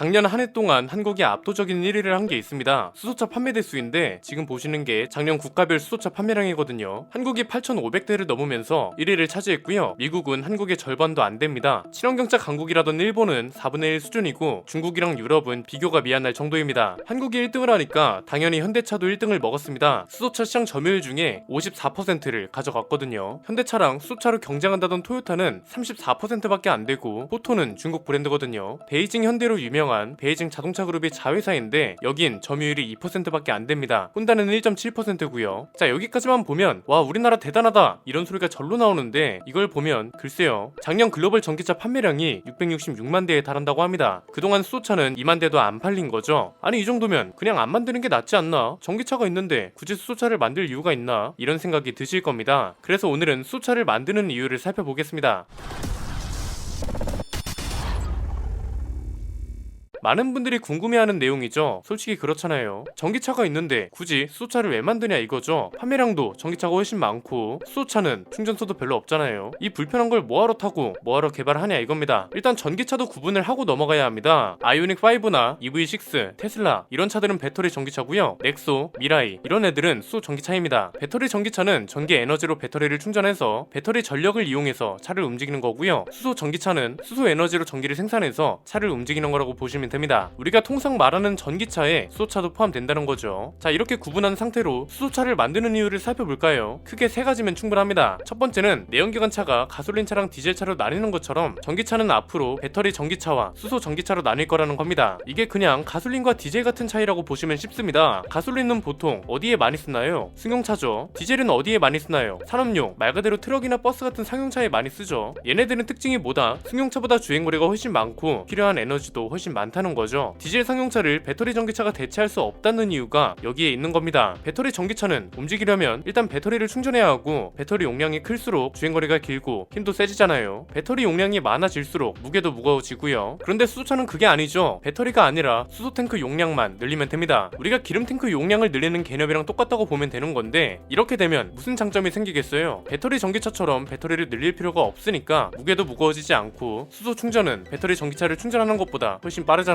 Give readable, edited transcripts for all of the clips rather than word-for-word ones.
작년 한 해 동안 한국이 압도적인 1위를 한 게 있습니다. 수소차 판매 대수인데 지금 보시는 게 작년 국가별 수소차 판매량이거든요. 한국이 8,500대를 넘으면서 1위를 차지했고요. 미국은 한국의 절반도 안 됩니다. 친환경차 강국이라던 일본은 4분의 1 수준이고 중국이랑 유럽은 비교가 미안할 정도입니다. 한국이 1등을 하니까 당연히 현대차도 1등을 먹었습니다. 수소차 시장 점유율 중에 54%를 가져갔거든요. 현대차랑 수소차로 경쟁한다던 토요타는 34%밖에 안 되고 포토는 중국 브랜드거든요. 베이징 현대로 유명한 베이징 자동차 그룹의 자회사인데 여긴 점유율이 2%밖에 안 됩니다. 혼다는 1.7%고요. 자, 여기까지만 보면 와, 우리나라 대단하다 이런 소리가 절로 나오는데 이걸 보면 글쎄요, 작년 글로벌 전기차 판매량이 666만 대에 달한다고 합니다. 그동안 수소차는 2만 대도 안 팔린 거죠. 아니, 이 정도면 그냥 안 만드는 게 낫지 않나? 전기차가 있는데 굳이 수소차를 만들 이유가 있나? 이런 생각이 드실 겁니다. 그래서 오늘은 수소차를 만드는 이유를 살펴보겠습니다. 많은 분들이 궁금해하는 내용이죠. 솔직히 그렇잖아요. 전기차가 있는데 굳이 수소차를 왜 만드냐 이거죠. 판매량도 전기차가 훨씬 많고 수소차는 충전소도 별로 없잖아요. 이 불편한 걸 뭐하러 타고 뭐하러 개발하냐 이겁니다. 일단 전기차도 구분을 하고 넘어가야 합니다. 아이오닉5나 EV6, 테슬라 이런 차들은 배터리 전기차고요. 넥소, 미라이 이런 애들은 수소 전기차입니다. 배터리 전기차는 전기 에너지로 배터리를 충전해서 배터리 전력을 이용해서 차를 움직이는 거고요. 수소 전기차는 수소 에너지로 전기를 생산해서 차를 움직이는 거라고 보시면 됩니다. 우리가 통상 말하는 전기차에 수소차도 포함된다는 거죠. 자, 이렇게 구분한 상태로 수소차를 만드는 이유를 살펴볼까요? 크게 세 가지면 충분합니다. 첫 번째는 내연기관차가 가솔린차랑 디젤차로 나뉘는 것처럼 전기차는 앞으로 배터리 전기차와 수소 전기차로 나뉠 거라는 겁니다. 이게 그냥 가솔린과 디젤 같은 차이라고 보시면 쉽습니다. 가솔린은 보통 어디에 많이 쓰나요? 승용차죠. 디젤은 어디에 많이 쓰나요? 산업용, 말 그대로 트럭이나 버스 같은 상용차에 많이 쓰죠. 얘네들은 특징이 뭐다? 승용차보다 주행거리가 훨씬 많고 필요한 에너지도 훨씬 많다는 거죠. 디젤 상용차를 배터리 전기차가 대체할 수 없다는 이유가 여기에 있는 겁니다. 배터리 전기차는 움직이려면 일단 배터리를 충전해야 하고 배터리 용량이 클수록 주행거리가 길고 힘도 세지잖아요. 배터리 용량이 많아질수록 무게도 무거워지고요. 그런데 수소차는 그게 아니죠. 배터리가 아니라 수소 탱크 용량만 늘리면 됩니다. 우리가 기름 탱크 용량을 늘리는 개념이랑 똑같다고 보면 되는 건데 이렇게 되면 무슨 장점이 생기겠어요? 배터리 전기차처럼 배터리를 늘릴 필요가 없으니까 무게도 무거워지지 않고 수소 충전은 배터리 전기차를 충전하는 것보다 훨씬 빠르잖아요.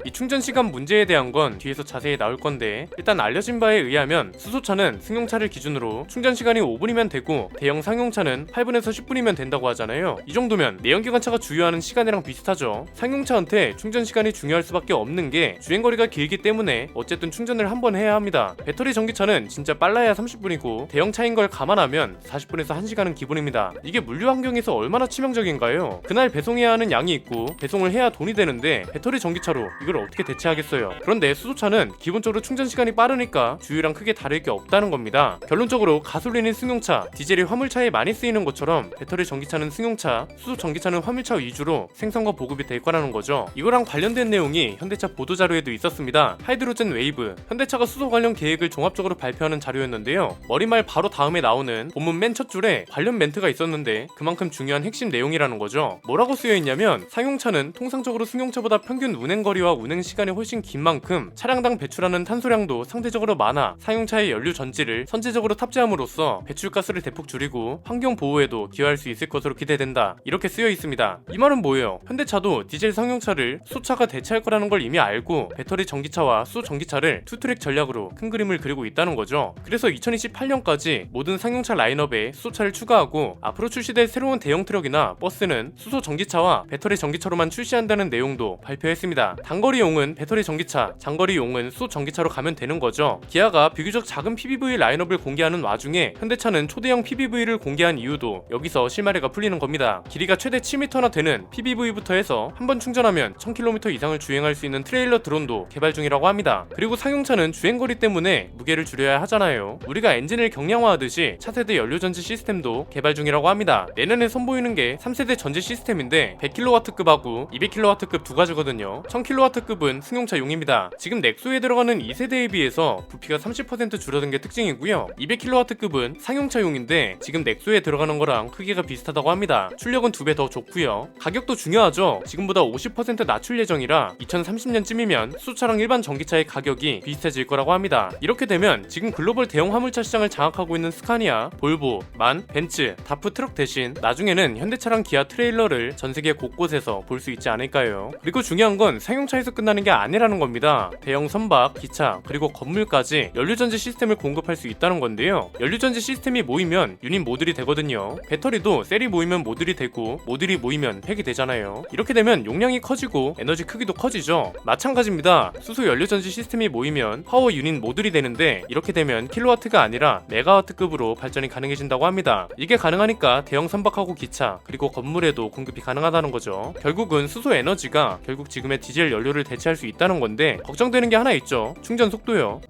이 충전 시간 문제에 대한 건 뒤에서 자세히 나올 건데 일단 알려진 바에 의하면 수소차는 승용차를 기준으로 충전 시간이 5분이면 되고 대형 상용차는 8분에서 10분이면 된다고 하잖아요. 이 정도면 내연기관차가 주유하는 시간이랑 비슷하죠. 상용차한테 충전 시간이 중요할 수밖에 없는 게 주행거리가 길기 때문에 어쨌든 충전을 한 번 해야 합니다. 배터리 전기차는 진짜 빨라야 30분이고 대형차인 걸 감안하면 40분에서 1시간은 기본입니다. 이게 물류 환경에서 얼마나 치명적인가요? 그날 배송해야 하는 양이 있고 배송을 해야 돈이 되는데 배터리 전기차로 이걸 어떻게 대체하겠어요? 그런데 수소차는 기본적으로 충전 시간이 빠르니까 주유랑 크게 다를 게 없다는 겁니다. 결론적으로 가솔린인 승용차, 디젤이 화물차에 많이 쓰이는 것처럼 배터리 전기차는 승용차, 수소 전기차는 화물차 위주로 생산과 보급이 될 거라는 거죠. 이거랑 관련된 내용이 현대차 보도자료에도 있었습니다. 하이드로젠 웨이브, 현대차가 수소 관련 계획을 종합적으로 발표하는 자료였는데요. 머리말 바로 다음에 나오는 본문 맨 첫 줄에 관련 멘트가 있었는데 그만큼 중요한 핵심 내용이라는 거죠. 뭐라고 쓰여있냐면 상용차는 통상적으로 승용차보다 평균 운행거리와 운행시간이 훨씬 긴 만큼 차량당 배출하는 탄소량도 상대적으로 많아 상용차의 연료 전지를 선제적으로 탑재함으로써 배출가스를 대폭 줄이고 환경보호에도 기여할 수 있을 것으로 기대된다, 이렇게 쓰여 있습니다. 이 말은 뭐예요? 현대차도 디젤 상용차를 수소차가 대체할 거라는 걸 이미 알고 배터리 전기차와 수소 전기차를 투트랙 전략으로 큰 그림을 그리고 있다는 거죠. 그래서 2028년까지 모든 상용차 라인업에 수소차를 추가하고 앞으로 출시될 새로운 대형 트럭이나 버스는 수소 전기차와 배터리 전기차로만 출시한다는 내용도 발표했습니다. 단거리용은 배터리 전기차, 장거리용은 수소 전기차로 가면 되는 거죠. 기아가 비교적 작은 PPV 라인업을 공개하는 와중에 현대차는 초대형 PPV를 공개한 이유도 여기서 실마리가 풀리는 겁니다. 길이가 최대 7m나 되는 PPV부터 해서 한번 충전하면 1000km 이상을 주행할 수 있는 트레일러 드론도 개발 중이라고 합니다. 그리고 상용차는 주행거리 때문에 무게를 줄여야 하잖아요. 우리가 엔진을 경량화하듯이 차세대 연료전지 시스템도 개발 중이라고 합니다. 내년에 선보이는 게 3세대 전지 시스템인데 100kW급하고 200kW급 두 가지거든요. 1000kW급은 승용차용입니다. 지금 넥소에 들어가는 2세대에 비해서 부피가 30% 줄어든 게 특징이고요. 200kW급은 상용차용인데 지금 넥소에 들어가는 거랑 크기가 비슷하다고 합니다. 출력은 2배 더 좋고요. 가격도 중요하죠. 지금보다 50% 낮출 예정이라 2030년쯤이면 수소차랑 일반 전기차의 가격이 비슷해질 거라고 합니다. 이렇게 되면 지금 글로벌 대형 화물차 시장을 장악하고 있는 스카니아, 볼보, 만, 벤츠, 다프 트럭 대신 나중에는 현대차랑 기아 트레일러를 전세계 곳곳에서 볼 수 있지 않을까요? 그리고 중요한 건 결국은 상용차에서 끝나는 게 아니라는 겁니다. 대형 선박, 기차, 그리고 건물까지 연료전지 시스템을 공급할 수 있다는 건데요. 연료전지 시스템이 모이면 유닛 모듈이 되거든요. 배터리도 셀이 모이면 모듈이 되고 모듈이 모이면 팩이 되잖아요. 이렇게 되면 용량이 커지고 에너지 크기도 커지죠. 마찬가지입니다. 수소 연료전지 시스템이 모이면 파워 유닛 모듈이 되는데 이렇게 되면 킬로와트가 아니라 메가와트급으로 발전이 가능해진다고 합니다. 이게 가능하니까 대형 선박하고 기차 그리고 건물에도 공급이 가능하다는 거죠. 결국은 수소 에너지가 결국 지금의 디젤 연료를 대체할 수 있다는 건데 걱정되는 게 하나 있죠. 충전 속도요.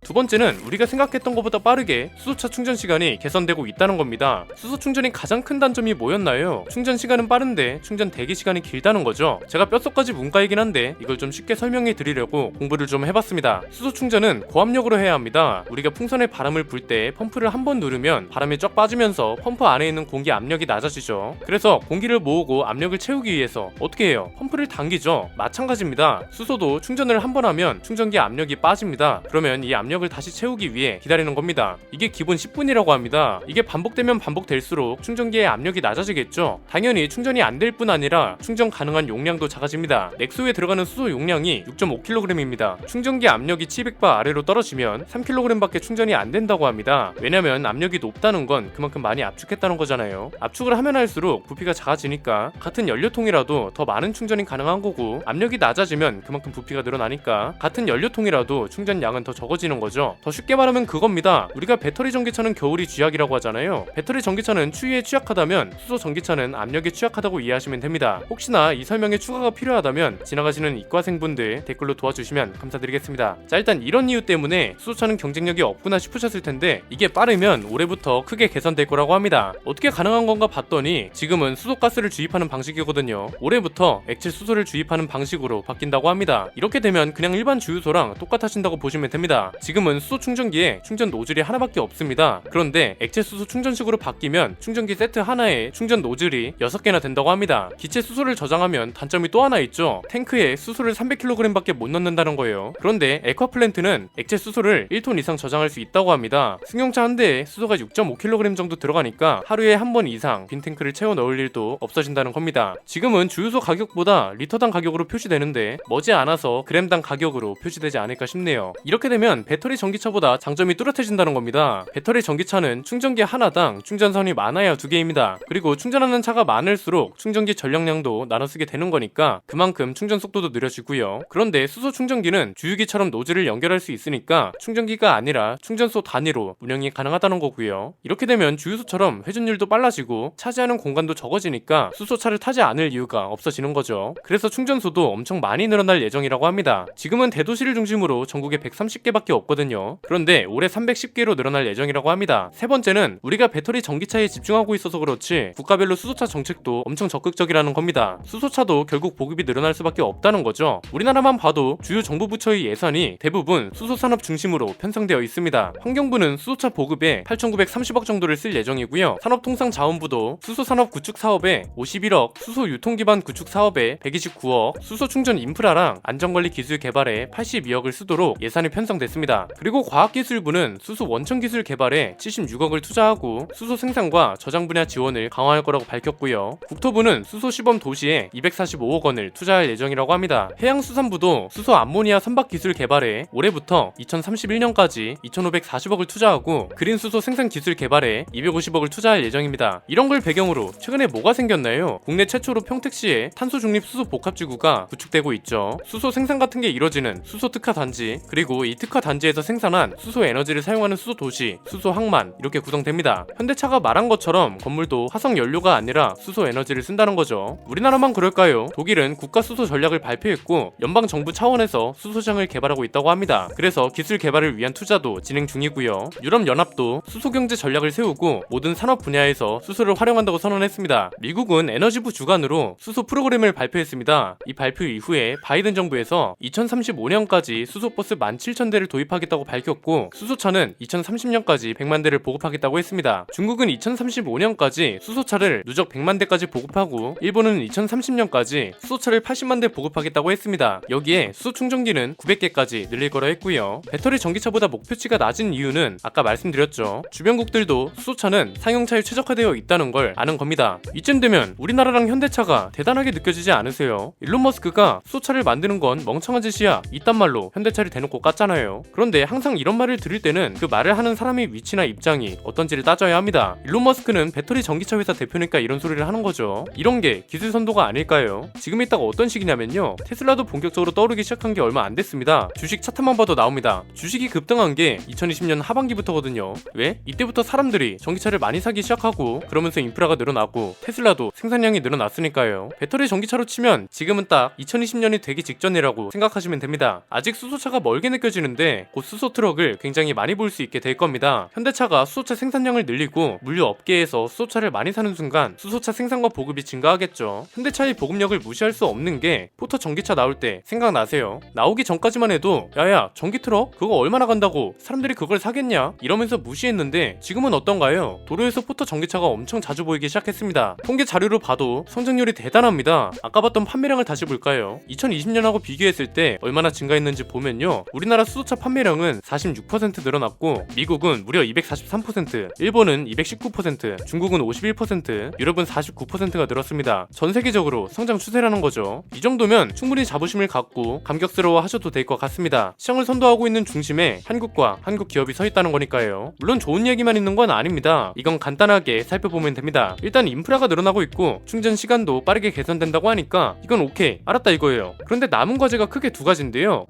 두 번째는 우리가 생각했던 것보다 빠르게 수소차 충전 시간이 개선되고 있다는 겁니다. 수소 충전이 가장 큰 단점이 뭐였나요? 충전 시간은 빠른데 충전 대기 시간이 길다는 거죠. 제가 뼛속까지 문과이긴 한데 이걸 좀 쉽게 설명해 드리려고 공부를 좀 해봤습니다. 수소 충전은 고압력으로 해야 합니다. 우리가 풍선에 바람을 불 때 펌프를 한 번 누르면 바람이 쫙 빠지면서 펌프 안에 있는 공기 압력이 낮아지죠. 그래서 공기를 모으고 압력을 채우기 위해서 어떻게 해요? 펌프를 당기죠. 마찬가지입니다. 수소도 충전을 한 번 하면 충전기 압력이 빠집니다. 그러면 이 압력을 다시 채우기 위해 기다리는 겁니다. 이게 기본 10분이라고 합니다. 이게 반복되면 반복될수록 충전기의 압력이 낮아지겠죠. 당연히 충전이 안 될 뿐 아니라 충전 가능한 용량도 작아집니다. 넥소에 들어가는 수소 용량이 6.5kg입니다. 충전기 압력이 700바 아래로 떨어지면 3kg밖에 충전이 안 된다고 합니다. 왜냐면 압력이 높다는 건 그만큼 많이 압축했다는 거잖아요. 압축을 하면 할수록 부피가 작아지니까 같은 연료통이라도 더 많은 충전이 가능한 거고, 압력이 낮아지면 그만큼 부피가 늘어나니까 같은 연료통이라도 충전량은 더 적어지는 거죠. 더 쉽게 말하면 그겁니다. 우리가 배터리 전기차는 겨울이 쥐약이라고 하잖아요. 배터리 전기차는 추위에 취약하다면 수소 전기차는 압력에 취약하다고 이해하시면 됩니다. 혹시나 이 설명에 추가가 필요하다면 지나가시는 이과생분들 댓글로 도와주시면 감사드리겠습니다. 자, 일단 이런 이유 때문에 수소차는 경쟁력이 없구나 싶으셨을 텐데 이게 빠르면 올해부터 크게 개선될 거라고 합니다. 어떻게 가능한 건가 봤더니 지금은 수소가스를 주입하는 방식이거든요. 올해부터 액체 수소를 주입하는 방식으로 바뀐다고 합니다. 이렇게 되면 그냥 일반 주유소랑 똑같아진다고 보시면 됩니다. 지금은 수소 충전기에 충전 노즐이 하나밖에 없습니다. 그런데 액체 수소 충전식으로 바뀌면 충전기 세트 하나에 충전 노즐이 6개나 된다고 합니다. 기체 수소를 저장하면 단점이 또 하나 있죠. 탱크에 수소를 300kg밖에 못 넣는다는 거예요. 그런데 에콰플랜트는 액체 수소를 1톤 이상 저장할 수 있다고 합니다. 승용차 한 대에 수소가 6.5kg 정도 들어가니까 하루에 한 번 이상 빈 탱크를 채워 넣을 일도 없어진다는 겁니다. 지금은 주유소 가격보다 리터당 가격으로 표시되는데 머지않아서 그램당 가격으로 표시되지 않을까 싶네요. 이렇게 되면 배터리 전기차보다 장점이 뚜렷해진다는 겁니다. 배터리 전기차는 충전기 하나당 충전선이 많아야 2개입니다. 그리고 충전하는 차가 많을수록 충전기 전력량도 나눠 쓰게 되는 거니까 그만큼 충전 속도도 느려지고요. 그런데 수소 충전기는 주유기처럼 노즐을 연결할 수 있으니까 충전기가 아니라 충전소 단위로 운영이 가능하다는 거고요. 이렇게 되면 주유소처럼 회전율도 빨라지고 차지하는 공간도 적어지니까 수소차를 타지 않을 이유가 없어지는 거죠. 그래서 충전소도 엄청 많이 늘어날 예정이라고 합니다. 지금은 대도시를 중심으로 전국에 130개밖에 없거든요. 그런데 올해 310개로 늘어날 예정이라고 합니다. 세 번째는 우리가 배터리 전기차에 집중하고 있어서 그렇지 국가별로 수소차 정책도 엄청 적극적이라는 겁니다. 수소차도 결국 보급이 늘어날 수밖에 없다는 거죠. 우리나라만 봐도 주요 정부 부처의 예산이 대부분 수소 산업 중심으로 편성되어 있습니다. 환경부는 수소차 보급에 8,930억 정도를 쓸 예정이고요. 산업통상자원부도 수소 산업 구축 사업에 51억, 수소 유통 기반 구축 사업에 129억, 수소 충전 인프라랑 안전관리 기술 개발에 82억을 쓰도록 예산이 편성됐습니다. 그리고 과학기술부는 수소 원천 기술 개발에 76억을 투자하고 수소 생산과 저장 분야 지원을 강화할 거라고 밝혔고요. 국토부는 수소 시범 도시에 245억 원을 투자할 예정이라고 합니다. 해양수산부도 수소 암모니아 선박 기술 개발에 올해부터 2031년까지 2,540억을 투자하고 그린 수소 생산 기술 개발에 250억을 투자할 예정입니다. 이런 걸 배경으로 최근에 뭐가 생겼나요? 국내 최초로 평택시에 탄소 중립 수소 복합지구가 구축되고 있죠. 수소 생산 같은 게 이뤄지는 수소 특화 단지, 그리고 이 특화 단지에서 생산한 수소 에너지를 사용하는 수소 도시, 수소 항만 이렇게 구성됩니다. 현대차가 말한 것처럼 건물도 화석 연료가 아니라 수소 에너지를 쓴다는 거죠. 우리나라만 그럴까요? 독일은 국가 수소 전략을 발표했고 연방 정부 차원에서 수소장을 개발하고 있다고 합니다. 그래서 기술 개발을 위한 투자도 진행 중이고요. 유럽 연합도 수소 경제 전략을 세우고 모든 산업 분야에서 수소를 활용한다고 선언했습니다. 미국은 에너지부 주관으로 수소 프로그램을 발표했습니다. 이 발표 이후에 바이든 정부에서 2035년까지 수소버스 17,000대를 도입하기 보급하겠다고 밝혔고 수소차는 2030년까지 100만 대를 보급하겠다고 했습니다. 중국은 2035년까지 수소차를 누적 100만 대까지 보급하고 일본은 2030년까지 수소차를 80만 대 보급하겠다고 했습니다. 여기에 수소 충전기는 900개까지 늘릴 거라 했고요. 배터리 전기차보다 목표치가 낮은 이유는 아까 말씀드렸죠. 주변국들도 수소차는 상용차에 최적화되어 있다는 걸 아는 겁니다. 이쯤 되면 우리나라랑 현대차가 대단하게 느껴지지 않으세요? 일론 머스크가 수소차를 만드는 건 멍청한 짓이야 이딴 말로 현대차를 대놓고 깠잖아요. 그런데 항상 이런 말을 들을 때는 그 말을 하는 사람의 위치나 입장이 어떤지를 따져야 합니다. 일론 머스크는 배터리 전기차 회사 대표니까 이런 소리를 하는 거죠. 이런 게 기술 선도가 아닐까요? 지금 이따가 어떤 시기냐면요, 테슬라도 본격적으로 떠오르기 시작한 게 얼마 안 됐습니다. 주식 차트만 봐도 나옵니다. 주식이 급등한 게 2020년 하반기부터거든요. 왜? 이때부터 사람들이 전기차를 많이 사기 시작하고 그러면서 인프라가 늘어나고 테슬라도 생산량이 늘어났으니까요. 배터리 전기차로 치면 지금은 딱 2020년이 되기 직전이라고 생각하시면 됩니다. 아직 수소차가 멀게 느껴지는데 곧 수소 트럭을 굉장히 많이 볼 수 있게 될 겁니다. 현대차가 수소차 생산량을 늘리고 물류 업계에서 수소차를 많이 사는 순간 수소차 생산과 보급이 증가하겠죠. 현대차의 보급력을 무시할 수 없는 게 포터 전기차 나올 때 생각나세요? 나오기 전까지만 해도 야야 전기 트럭 그거 얼마나 간다고 사람들이 그걸 사겠냐 이러면서 무시했는데 지금은 어떤가요? 도로에서 포터 전기차가 엄청 자주 보이기 시작했습니다. 통계 자료로 봐도 성장률이 대단합니다. 아까 봤던 판매량을 다시 볼까요? 2020년하고 비교했을 때 얼마나 증가했는지 보면요, 우리나라 수소차 판매량은 46% 늘어났고 미국은 무려 243%, 일본은 219%, 중국은 51%, 유럽은 49%가 늘었습니다. 전 세계적으로 성장 추세라는 거죠. 이 정도면 충분히 자부심을 갖고 감격스러워 하셔도 될 것 같습니다. 시장을 선도하고 있는 중심에 한국과 한국 기업이 서 있다는 거니까요. 물론 좋은 얘기만 있는 건 아닙니다. 이건 간단하게 살펴보면 됩니다. 일단 인프라가 늘어나고 있고 충전 시간도 빠르게 개선된다고 하니까 이건 오케이, 알았다 이거예요. 그런데 남은 과제가 크게 두 가지인데요.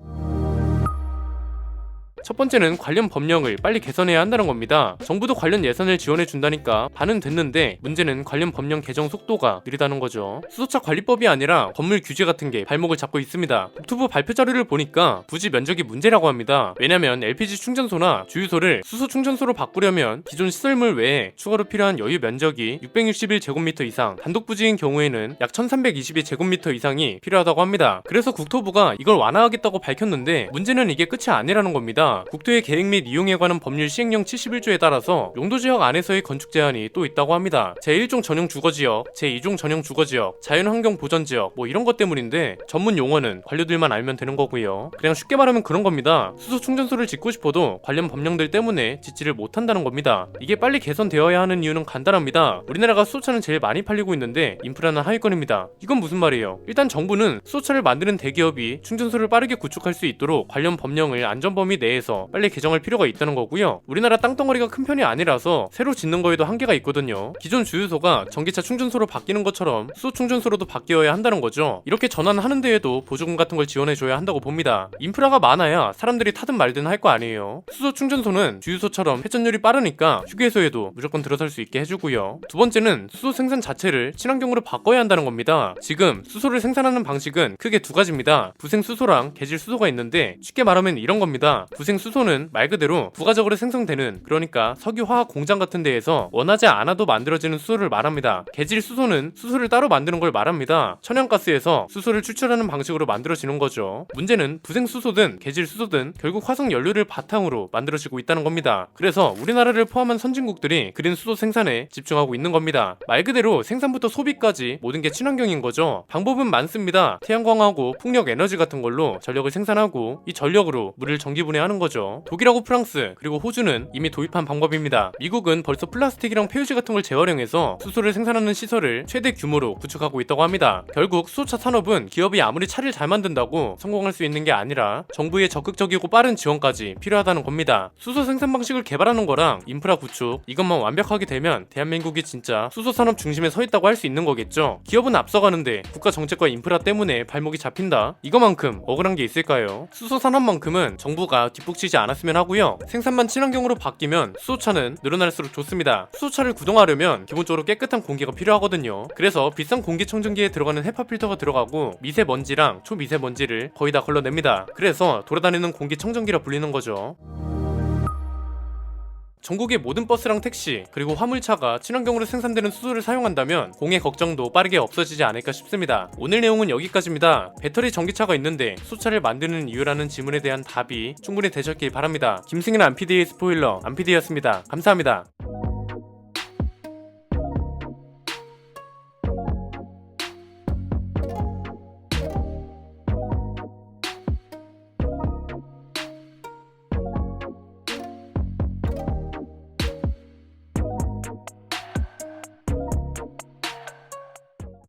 첫 번째는 관련 법령을 빨리 개선해야 한다는 겁니다. 정부도 관련 예산을 지원해 준다니까 반은 됐는데 문제는 관련 법령 개정 속도가 느리다는 거죠. 수소차 관리법이 아니라 건물 규제 같은 게 발목을 잡고 있습니다. 국토부 발표 자료를 보니까 부지 면적이 문제라고 합니다. 왜냐면 LPG 충전소나 주유소를 수소 충전소로 바꾸려면 기존 시설물 외에 추가로 필요한 여유 면적이 661제곱미터 이상, 단독 부지인 경우에는 약 1322제곱미터 이상이 필요하다고 합니다. 그래서 국토부가 이걸 완화하겠다고 밝혔는데 문제는 이게 끝이 아니라는 겁니다. 국토의 계획 및 이용에 관한 법률 시행령 71조에 따라서 용도지역 안에서의 건축 제한이 또 있다고 합니다. 제1종 전용 주거지역, 제2종 전용 주거지역, 자연환경 보전지역 뭐 이런 것 때문인데 전문 용어는 관료들만 알면 되는 거고요. 그냥 쉽게 말하면 그런 겁니다. 수소 충전소를 짓고 싶어도 관련 법령들 때문에 짓지를 못한다는 겁니다. 이게 빨리 개선되어야 하는 이유는 간단합니다. 우리나라가 수소차는 제일 많이 팔리고 있는데 인프라는 하위권입니다. 이건 무슨 말이에요? 일단 정부는 수소차를 만드는 대기업이 충전소를 빠르게 구축할 수 있도록 관련 법령을 안전범위 내에서 빨리 개정할 필요가 있다는 거고요. 우리나라 땅덩어리가 큰 편이 아니라서 새로 짓는 거에도 한계가 있거든요. 기존 주유소가 전기차 충전소로 바뀌는 것처럼 수소 충전소로도 바뀌어야 한다는 거죠. 이렇게 전환하는 데에도 보조금 같은 걸 지원해줘야 한다고 봅니다. 인프라가 많아야 사람들이 타든 말든 할 거 아니에요. 수소 충전소는 주유소처럼 회전율이 빠르니까 휴게소에도 무조건 들어설 수 있게 해주고요. 두 번째는 수소 생산 자체를 친환경으로 바꿔야 한다는 겁니다. 지금 수소를 생산하는 방식은 크게 두 가지입니다. 부생 수소랑 계질 수소가 있는데 쉽게 말하면 이런 겁니다. 부생 수소는 말 그대로 부가적으로 생성되는, 그러니까 석유화학 공장 같은 데에서 원하지 않아도 만들어지는 수소를 말합니다. 계질 수소는 수소를 따로 만드는 걸 말합니다. 천연가스에서 수소를 추출하는 방식으로 만들어지는 거죠. 문제는 부생 수소든 계질 수소든 결국 화석 연료를 바탕으로 만들어지고 있다는 겁니다. 그래서 우리나라를 포함한 선진국들이 그린 수소 생산에 집중하고 있는 겁니다. 말 그대로 생산부터 소비까지 모든 게 친환경인 거죠. 방법은 많습니다. 태양광하고 풍력 에너지 같은 걸로 전력을 생산하고 이 전력으로 물을 전기분해하는 거죠. 독일하고 프랑스 그리고 호주는 이미 도입한 방법입니다. 미국은 벌써 플라스틱이랑 폐유지 같은 걸 재활용해서 수소를 생산하는 시설을 최대 규모로 구축하고 있다고 합니다. 결국 수소차 산업은 기업이 아무리 차를 잘 만든다고 성공할 수 있는 게 아니라 정부의 적극적이고 빠른 지원까지 필요하다는 겁니다. 수소 생산 방식을 개발하는 거랑 인프라 구축 이것만 완벽하게 되면 대한민국이 진짜 수소 산업 중심에 서 있다고 할 수 있는 거겠죠. 기업은 앞서가는데 국가 정책과 인프라 때문에 발목이 잡힌다? 이거만큼 억울한 게 있을까요? 수소 산업만큼은 정부가 뒷북치지 않았으면 하고요. 생산만 친환경으로 바뀌면 수소차는 늘어날수록 좋습니다. 수소차를 구동하려면 기본적으로 깨끗한 공기가 필요하거든요. 그래서 비싼 공기청정기에 들어가는 헤파 필터가 들어가고 미세먼지랑 초미세먼지를 거의 다 걸러냅니다. 그래서 돌아다니는 공기청정기라 불리는 거죠. 전국의 모든 버스랑 택시 그리고 화물차가 친환경으로 생산되는 수소를 사용한다면 공해 걱정도 빠르게 없어지지 않을까 싶습니다. 오늘 내용은 여기까지입니다. 배터리 전기차가 있는데 수소차를 만드는 이유라는 질문에 대한 답이 충분히 되셨길 바랍니다. 김승현 안PD의 스포일러 안PD였습니다. 감사합니다.